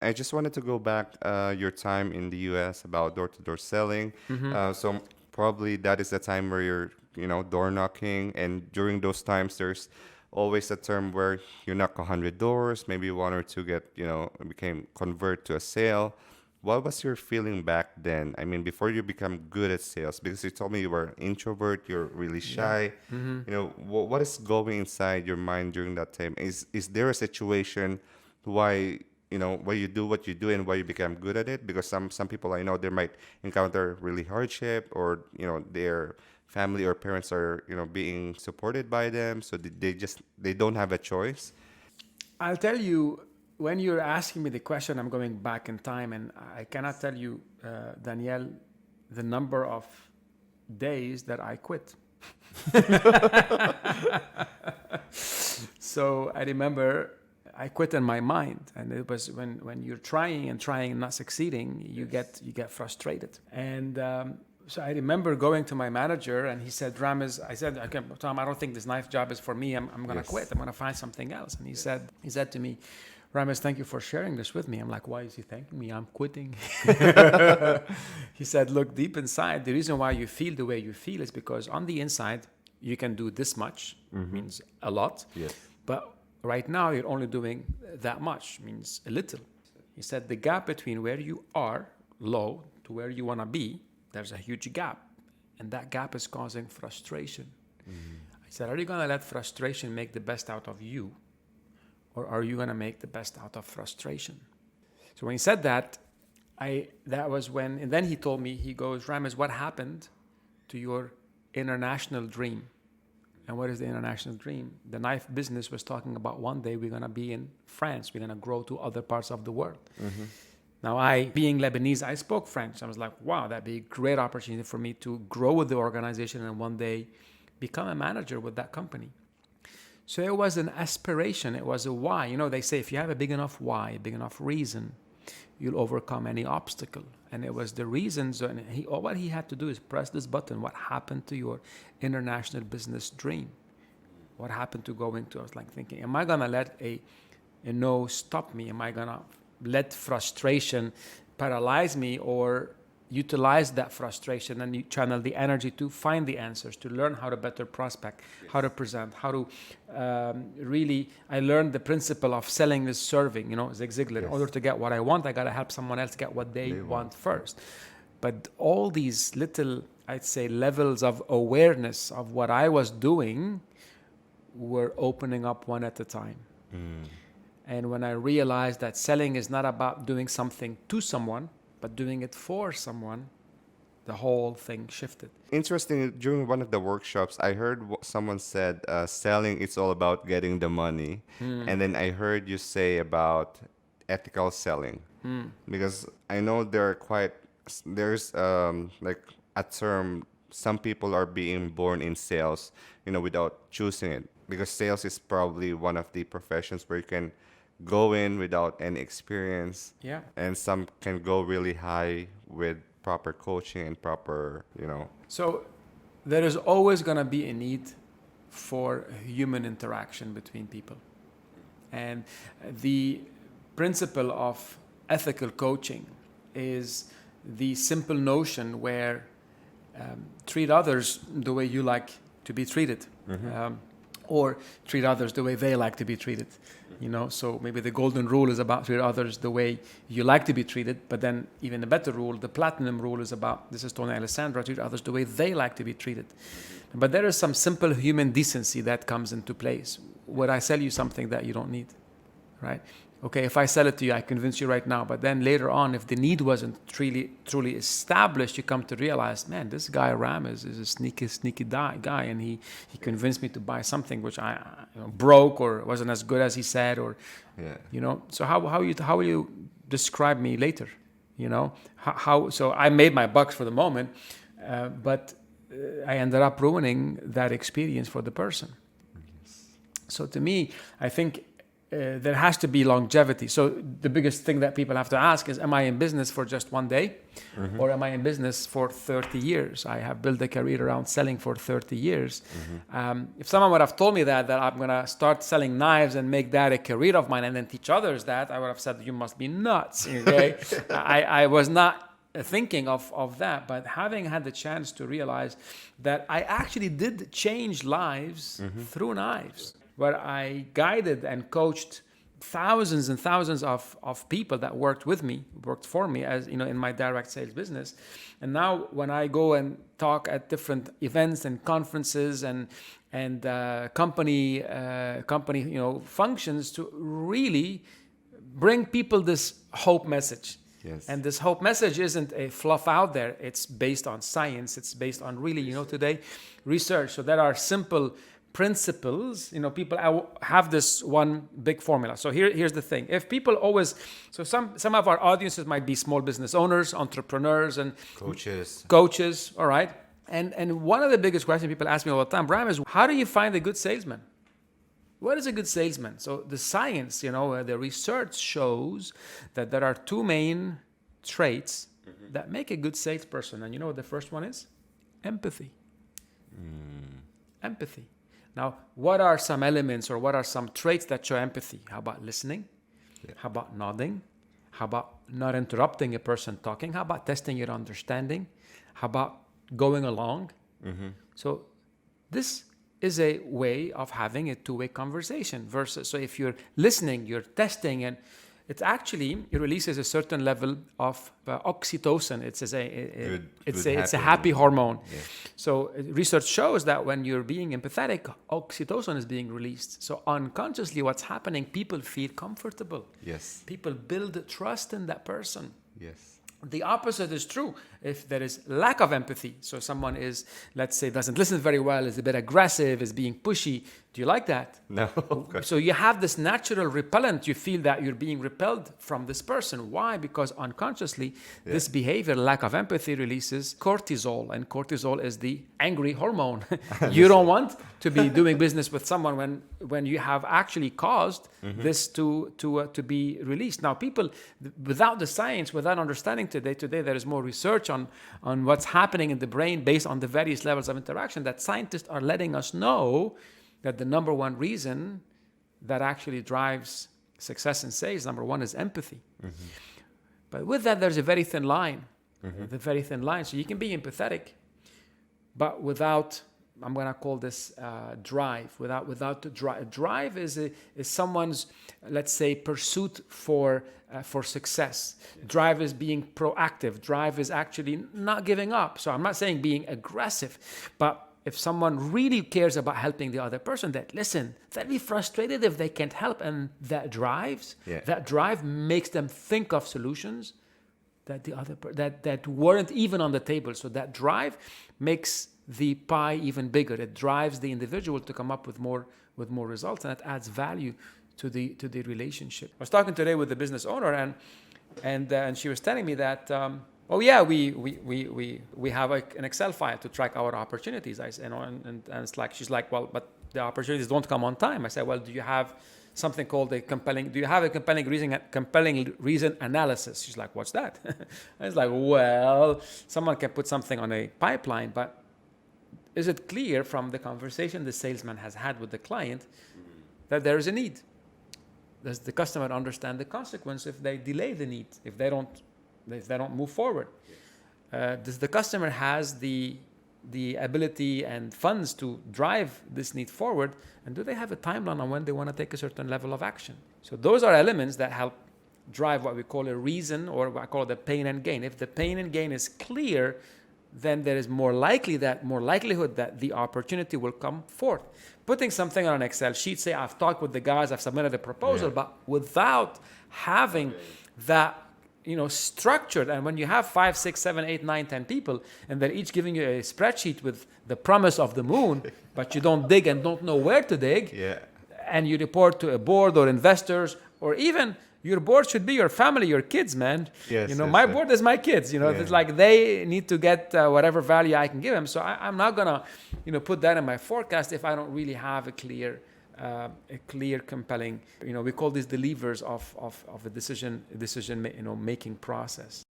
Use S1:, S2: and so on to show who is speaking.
S1: I just wanted to go back your time in the U.S. about door-to-door selling. So probably that is the time where you're, door knocking, and during those times, there's always a term where you knock 100 doors, maybe one or two get, became convert to a sale. What was your feeling back then? I mean, before you become good at sales, because you told me you were an introvert, you're really
S2: Yeah.
S1: shy. What is going inside your mind during that time? Is there a situation why why you do what you do and why you become good at it? Because some people I know, they might encounter really hardship, or their family or parents are being supported by them, so they don't have a choice.
S2: I'll tell you, when you're asking me the question, I'm going back in time, and I cannot tell you, Danielle, the number of days that I quit. So I remember I quit in my mind, and it was when you're trying and not succeeding, you get frustrated. And so I remember going to my manager, and he said, Ramez, I said, okay, Tom, I don't think this knife job is for me. I'm gonna quit. I'm gonna find something else. And he said to me, Ramez, thank you for sharing this with me. I'm like, why is he thanking me? I'm quitting. He said, look, deep inside, the reason why you feel the way you feel is because on the inside, you can do this much, means a lot.
S1: Yes.
S2: But right now, you're only doing that much, means a little. He said, the gap between where you are, low, to where you want to be, there's a huge gap. And that gap is causing frustration. I said, are you going to let frustration make the best out of you? Or are you going to make the best out of frustration? So when he said that, that was when, and then he told me, he goes, Ramez, what happened to your international dream? And what is the international dream? The knife business was talking about one day we're going to be in France. We're going to grow to other parts of the world. Now, being Lebanese, I spoke French. I was like, wow, that'd be a great opportunity for me to grow with the organization and one day become a manager with that company. So it was an aspiration. It was a why. They say if you have a big enough why, a big enough reason, you'll overcome any obstacle. And it was the reasons. And all what he had to do is press this button. What happened to your international business dream? What happened to going to? I was like thinking, am I gonna let a no stop me? Am I gonna let frustration paralyze me, or utilize that frustration and you channel the energy to find the answers, to learn how to better prospect, how to present, how to really, I learned the principle of selling is serving, Zig Ziglar. In order to get what I want, I got to help someone else get what they want first. But all these little, I'd say, levels of awareness of what I was doing were opening up one at a time. And when I realized that selling is not about doing something to someone, but doing it for someone, the whole thing shifted.
S1: Interesting. During one of the workshops, I heard someone said selling is all about getting the money, and then I heard you say about ethical selling, because I know there's like a term. Some people are being born in sales, without choosing it, because sales is probably one of the professions where you can go in without any experience.
S2: Yeah.
S1: And some can go really high with proper coaching and proper.
S2: So there is always going to be a need for human interaction between people. And the principle of ethical coaching is the simple notion where treat others the way you like to be treated. Or treat others the way they like to be treated. So maybe the golden rule is about treat others the way you like to be treated, but then even a better rule, the platinum rule, is about, this is Tony Alessandro, treat others the way they like to be treated. But there is some simple human decency that comes into place. Would I sell you something that you don't need, right? Okay, if I sell it to you, I convince you right now, but then later on, if the need wasn't truly established, you come to realize, man, this guy Ramez is a sneaky guy, and he convinced me to buy something which I broke or wasn't as good as he said, or So how will you describe me later? So I made my bucks for the moment, but I ended up ruining that experience for the person. So to me, I think there has to be longevity. So the biggest thing that people have to ask is, am I in business for just one day? Or am I in business for 30 years? I have built a career around selling for 30 years. If someone would have told me that I'm going to start selling knives and make that a career of mine and then teach others that, I would have said, you must be nuts. Okay? I was not thinking of that, but having had the chance to realize that I actually did change lives through knives, where I guided and coached thousands and thousands of people that worked for me as in my direct sales business. And now when I go and talk at different events and conferences and company functions, to really bring people this hope message.
S1: Yes.
S2: And this hope message isn't a fluff out there. It's based on science. It's based on really, today, research. So there are simple principles. People have this one big formula. So here's the thing. If people always, so some of our audiences might be small business owners, entrepreneurs, and coaches. All right. And one of the biggest questions people ask me all the time, Ramez, is how do you find a good salesman? What is a good salesman? So the science, the research shows that there are two main traits that make a good salesperson. And you know what the first one is? Empathy. Empathy. Now, what are some elements or what are some traits that show empathy? How about listening? Yeah. How about nodding? How about not interrupting a person talking? How about testing your understanding? How about going along? So this is a way of having a two-way conversation versus, so if you're listening, you're testing, and it releases a certain level of oxytocin. It's a happy hormone. Yeah. So research shows that when you're being empathetic, oxytocin is being released. So unconsciously what's happening, people feel comfortable.
S1: Yes.
S2: People build trust in that person.
S1: Yes.
S2: The opposite is true. If there is lack of empathy, so someone is, let's say, doesn't listen very well, is a bit aggressive, is being pushy, do you like that?
S1: No.
S2: So you have this natural repellent. You feel that you're being repelled from this person. Why? Because unconsciously, this behavior, lack of empathy, releases cortisol, and cortisol is the angry hormone. You don't want to be doing business with someone when you have actually caused this to be released. Now, people, without the science, without understanding today there is more research on what's happening in the brain based on the various levels of interaction, that scientists are letting us know that the number one reason that actually drives success in sales, number one, is empathy. But with that, there's a very thin line. The very thin line. So you can be empathetic, but without, I'm going to call this drive. Without the drive. Drive is someone's, let's say, pursuit for success. Drive is being proactive. Drive is actually not giving up. So I'm not saying being aggressive, but if someone really cares about helping the other person, they'll be frustrated if they can't help, and that drive makes them think of solutions that that weren't even on the table. So that drive makes the pie even bigger. It drives the individual to come up with more results, and it adds value to the relationship. I was talking today with the business owner, and she was telling me that. We have an Excel file to track our opportunities. And it's like, she's like, well, but the opportunities don't come on time. I said, well, do you have something called a compelling reason analysis? She's like, what's that? I was like, well, someone can put something on a pipeline, but is it clear from the conversation the salesman has had with the client that there is a need? Does the customer understand the consequence if they delay the need, if they don't move forward? Does the customer has the ability and funds to drive this need forward? And do they have a timeline on when they want to take a certain level of action? So those are elements that help drive what we call a reason, or what I call the pain and gain. If the pain and gain is clear, then there is more likelihood that the opportunity will come forth. Putting something on an Excel sheet, say I've talked with the guys, I've submitted a proposal, but without having that structured. And when you have 5, 6, 7, 8, 9, 10 people, and they're each giving you a spreadsheet with the promise of the moon, but you don't dig and don't know where to dig, and you report to a board or investors, or even your board should be your family, your kids, man. My board is my kids. It's like they need to get whatever value I can give them. So I'm not gonna, put that in my forecast if I don't really have a clear a clear, compelling. We call these the levers of a decision making process.